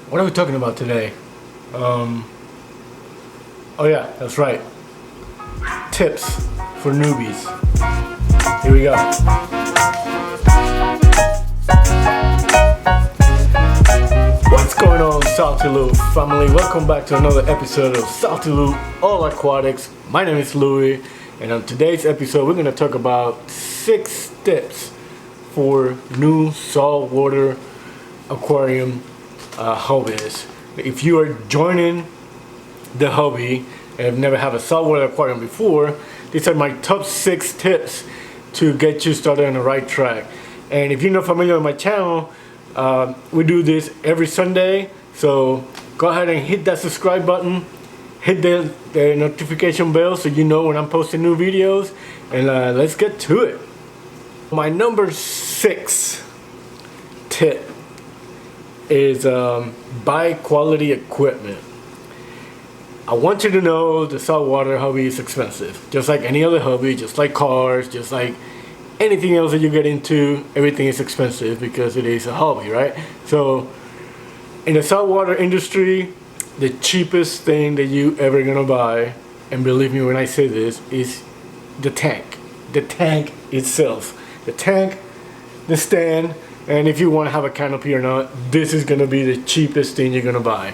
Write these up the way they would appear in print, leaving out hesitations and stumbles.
What are we talking about today? Oh yeah, that's right. Tips for newbies. Here we go. What's going on, Salty Loop family? Welcome back to another episode of Salty Loop All Aquatics. My name is Louis, and on today's episode, we're going to talk about 6 tips for new saltwater aquarium hobbies. If you are joining the hobby and have never had a saltwater aquarium before, these are my top 6 tips to get you started on the right track. And if you're not familiar with my channel, we do this every Sunday, so go ahead and hit that subscribe button, hit the notification bell so you know when I'm posting new videos, and let's get to it. My number 6 tip is buy quality equipment. I want you to know the saltwater hobby is expensive, just like any other hobby, just like cars, just like anything else that you get into. Everything is expensive because it is a hobby, right? So in the saltwater industry, the cheapest thing that you ever gonna buy, and believe me when I say this, is the tank itself. The tank, the stand, and if you want to have a canopy or not, this is going to be the cheapest thing you're going to buy.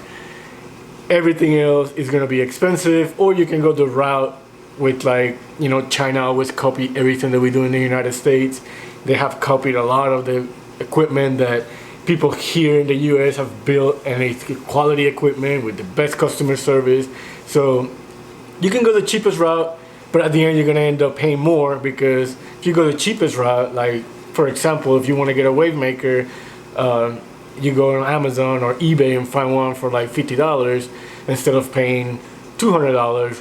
Everything else is going to be expensive, or you can go the route with, like, you know, China always copy everything that we do in the United States. They have copied a lot of the equipment that people here in the US have built, and it's quality equipment with the best customer service. So you can go the cheapest route, but at the end you're going to end up paying more, because if you go the cheapest route, like for example, if you want to get a wave maker, you go on Amazon or eBay and find one for like $50 instead of paying $200,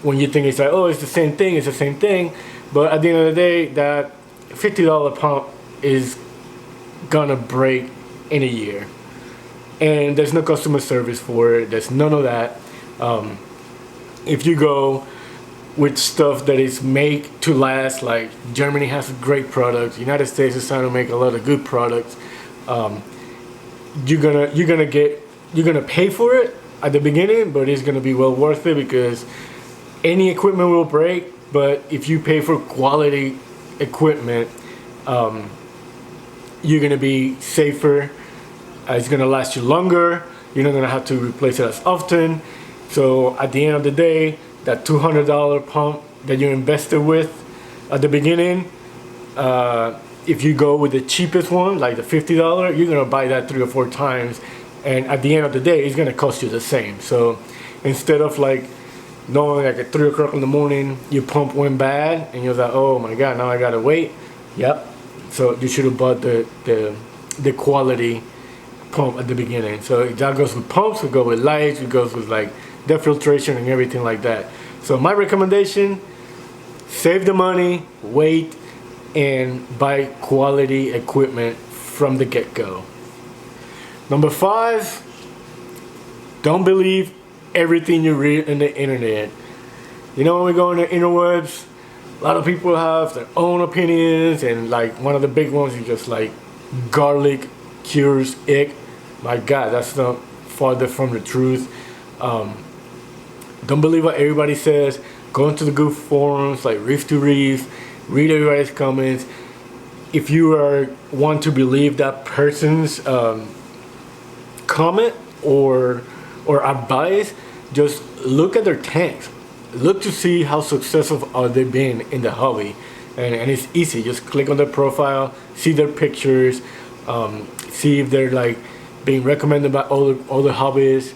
when you think it's like, oh, it's the same thing. But at the end of the day, that $50 pump is gonna break in a year, and there's no customer service for it. There's none of that. If you go with stuff that is made to last, like Germany has great products, United States is trying to make a lot of good products, you're gonna pay for it at the beginning, but it's gonna be well worth it, because any equipment will break, but if you pay for quality equipment, you're gonna be safer. It's gonna last you longer. You're not gonna have to replace it as often. So at the end of the day, that $200 pump that you invested with at the beginning, if you go with the cheapest one, like the $50, you're gonna buy that 3 or 4 times, and at the end of the day, it's gonna cost you the same. So instead of like knowing like at 3 o'clock in the morning your pump went bad and you're like, oh my god, now I gotta wait. Yep. So you should have bought the quality pump at the beginning. So that goes with pumps, it goes with lights, it goes with like depth filtration and everything like that. So my recommendation: save the money, wait, and buy quality equipment from the get-go. Number 5, don't believe everything you read in the internet. You know, when we go on the interwebs, a lot of people have their own opinions, and like one of the big ones is just like garlic cures ick. My god, that's not farther from the truth. Don't believe what everybody says. Go into the good forums like Reef to Reef, read everybody's comments. If you want to believe that person's comment or advice, just look at their tanks. Look to see how successful are they been in the hobby, and it's easy. Just click on their profile, see their pictures, see if they're like being recommended by other hobbyists.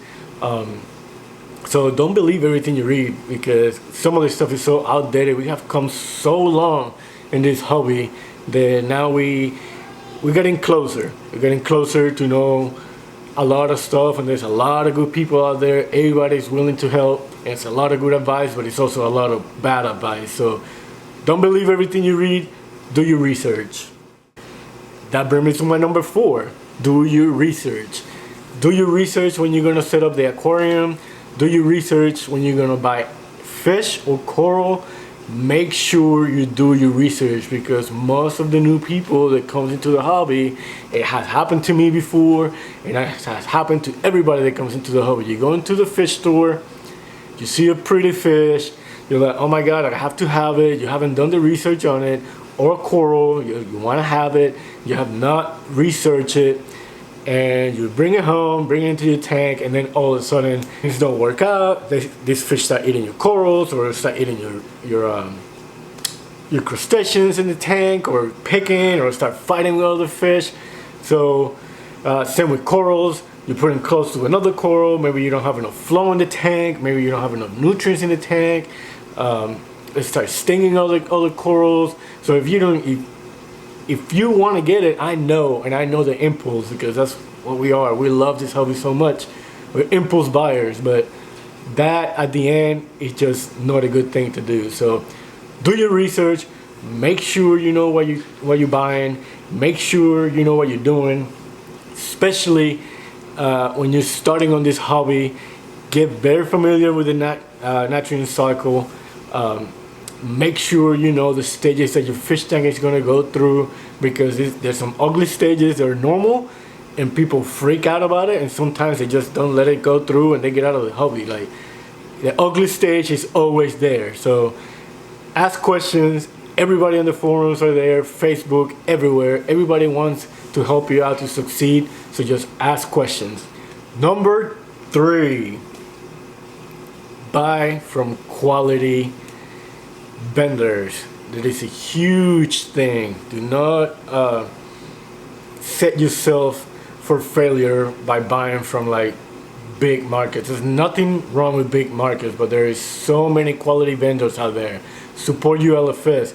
So don't believe everything you read, because some of this stuff is so outdated. We have come so long in this hobby that now we're getting closer. We're getting closer to know a lot of stuff, and there's a lot of good people out there. Everybody's willing to help. It's a lot of good advice, but it's also a lot of bad advice. So don't believe everything you read. Do your research. That brings me to my number 4. Do your research. Do your research when you're gonna set up the aquarium. Do your research when you're gonna buy fish or coral. make sure you do your research, because most of the new people that comes into the hobby, it has happened to me before, and it has happened to everybody that comes into the hobby. You go into the fish store, you see a pretty fish, you're like, oh my god, I have to have it. You haven't done the research on it. Or a coral, you want to have it, you have not researched it, and you bring it home, bring it into your tank, and then all of a sudden things don't work out. These fish start eating your corals, or start eating your crustaceans in the tank, or picking, or start fighting with other fish. So same with corals. You put it close to another coral. Maybe you don't have enough flow in the tank. Maybe you don't have enough nutrients in the tank. It starts stinging other corals. So if you want to get it, I know the impulse, because that's what we are. We love this hobby so much. We're impulse buyers, but that at the end is just not a good thing to do. So do your research. Make sure you know what you're buying. Make sure you know what you're doing, especially when you're starting on this hobby. Get very familiar with the nutrient cycle. Make sure you know the stages that your fish tank is going to go through, because there's some ugly stages that are normal and people freak out about it, and sometimes they just don't let it go through and they get out of the hobby. Like, the ugly stage is always there. So ask questions. Everybody on the forums are there, Facebook, everywhere. Everybody wants to help you out to succeed, so just ask questions. Number 3, buy from quality vendors. That is a huge thing. Do not set yourself for failure by buying from like big markets. There's nothing wrong with big markets, but there is so many quality vendors out there. Support your LFS.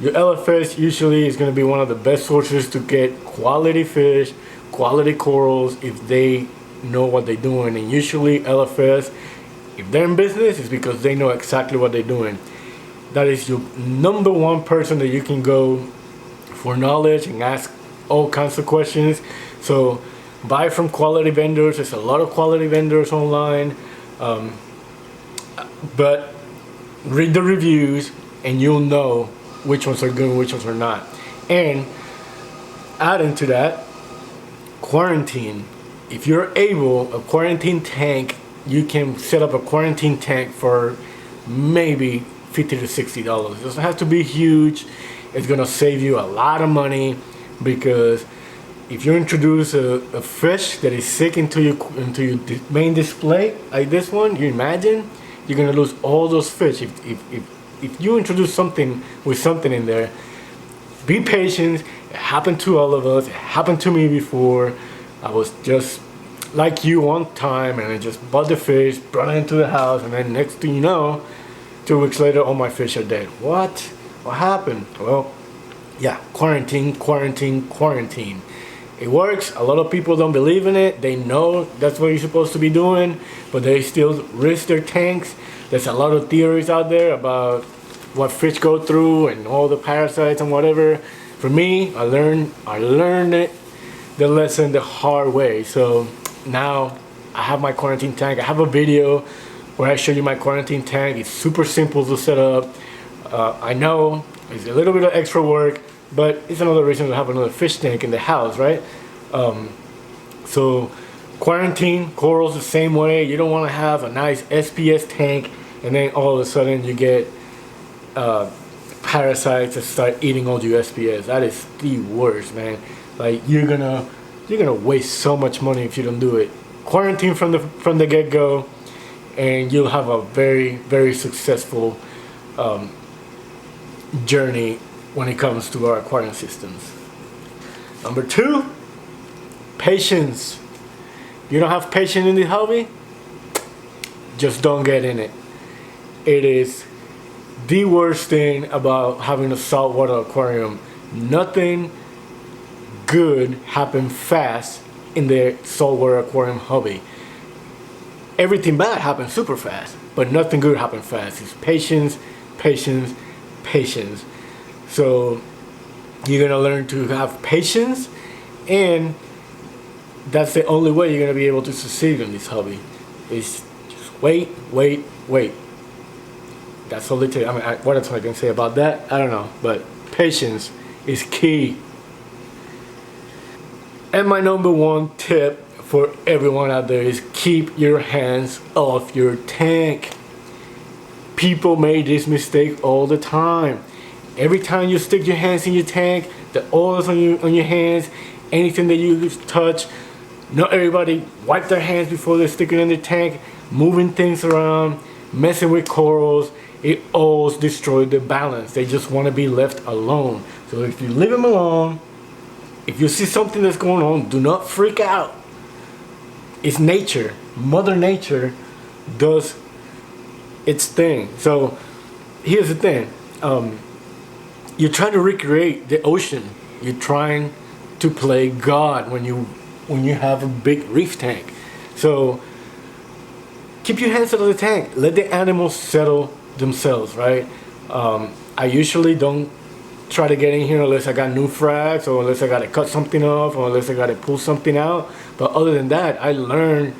Your LFS usually is going to be one of the best sources to get quality fish, quality corals, if they know what they're doing. And usually LFS, if they're in business, it's because they know exactly what they're doing. That is your number one person that you can go for knowledge and ask all kinds of questions. So buy from quality vendors. There's a lot of quality vendors online, but read the reviews and you'll know which ones are good and which ones are not. And adding to that, quarantine. If you're able, a quarantine tank, you can set up a quarantine tank for maybe $50 to $60. It doesn't have to be huge. It's gonna save you a lot of money, because if you introduce a fish that is sick into your main display like this one, you imagine you're gonna lose all those fish. If you introduce something with something in there, be patient. It happened to all of us. It happened to me before. I was just like you one time, and I just bought the fish, brought it into the house, and then next thing you know, 2 weeks later, all my fish are dead. What happened? Well, yeah, quarantine. It works. A lot of people don't believe in it. They know that's what you're supposed to be doing, but they still risk their tanks. There's a lot of theories out there about what fish go through and all the parasites and whatever. For me, I learned it, the lesson the hard way. So now I have my quarantine tank. I have a video where I show you my quarantine tank. It's super simple to set up. I know it's a little bit of extra work, but it's another reason to have another fish tank in the house, right? So quarantine, corals the same way. You don't want to have a nice SPS tank and then all of a sudden you get parasites that start eating all your SPS. That is the worst, man. Like, you're gonna waste so much money if you don't do it. Quarantine from the get-go, and you'll have a very, very successful journey when it comes to our aquarium systems. Number 2, patience. If you don't have patience in the hobby, just don't get in it. It is the worst thing about having a saltwater aquarium. Nothing good happens fast in the saltwater aquarium hobby. Everything bad happens super fast, but nothing good happens fast. It's patience, patience, patience. So you're gonna learn to have patience, and that's the only way you're gonna be able to succeed in this hobby. Is just wait. That's all it takes. I mean, what else I can say about that? I don't know, but patience is key. And my number one tip for everyone out there is keep your hands off your tank. People make this mistake all the time. Every time you stick your hands in your tank, the oil's on your hands, anything that you touch, not everybody wipe their hands before they stick it in the tank, moving things around, messing with corals. It all destroys the balance. They just want to be left alone. So if you leave them alone, if you see something that's going on, do not freak out. It's nature. Mother Nature does its thing. So here's the thing. You're trying to recreate the ocean. You're trying to play God when you have a big reef tank. So keep your hands out of the tank. Let the animals settle themselves, right? I usually don't try to get in here unless I got new frags, or unless I got to cut something off, or unless I got to pull something out. But other than that, I learned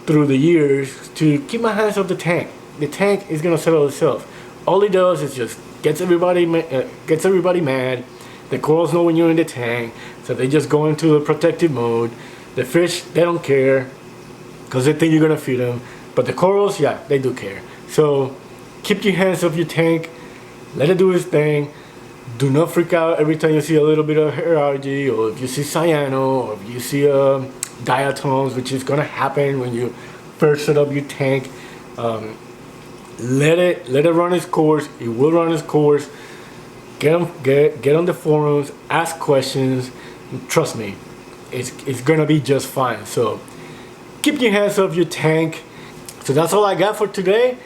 through the years to keep my hands off the tank. The tank is gonna settle itself. All it does is just gets everybody mad. The corals know when you're in the tank, so they just go into a protective mode. The fish, they don't care because they think you're gonna feed them. But the corals, yeah, they do care. So keep your hands off your tank. Let it do its thing. Do not freak out every time you see a little bit of hair algae, or if you see cyano, or if you see diatoms, which is gonna happen when you first set up your tank. Let it run its course. It will run its course. Get on the forums, ask questions. Trust me, it's gonna be just fine. So keep your hands off your tank. So that's all I got for today.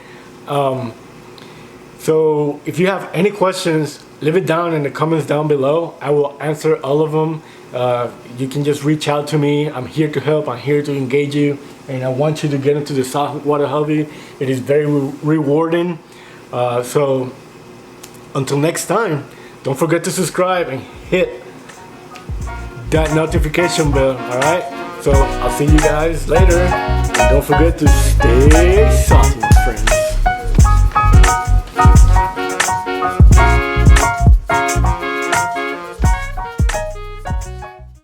So if you have any questions, leave it down in the comments down below. I will answer all of them. You can just reach out to me. I'm here to help. I'm here to engage you, and I want you to get into the saltwater hobby. It is very rewarding. So until next time, don't forget to subscribe and hit that notification bell. All right. So I'll see you guys later. And don't forget to stay salty, my friends.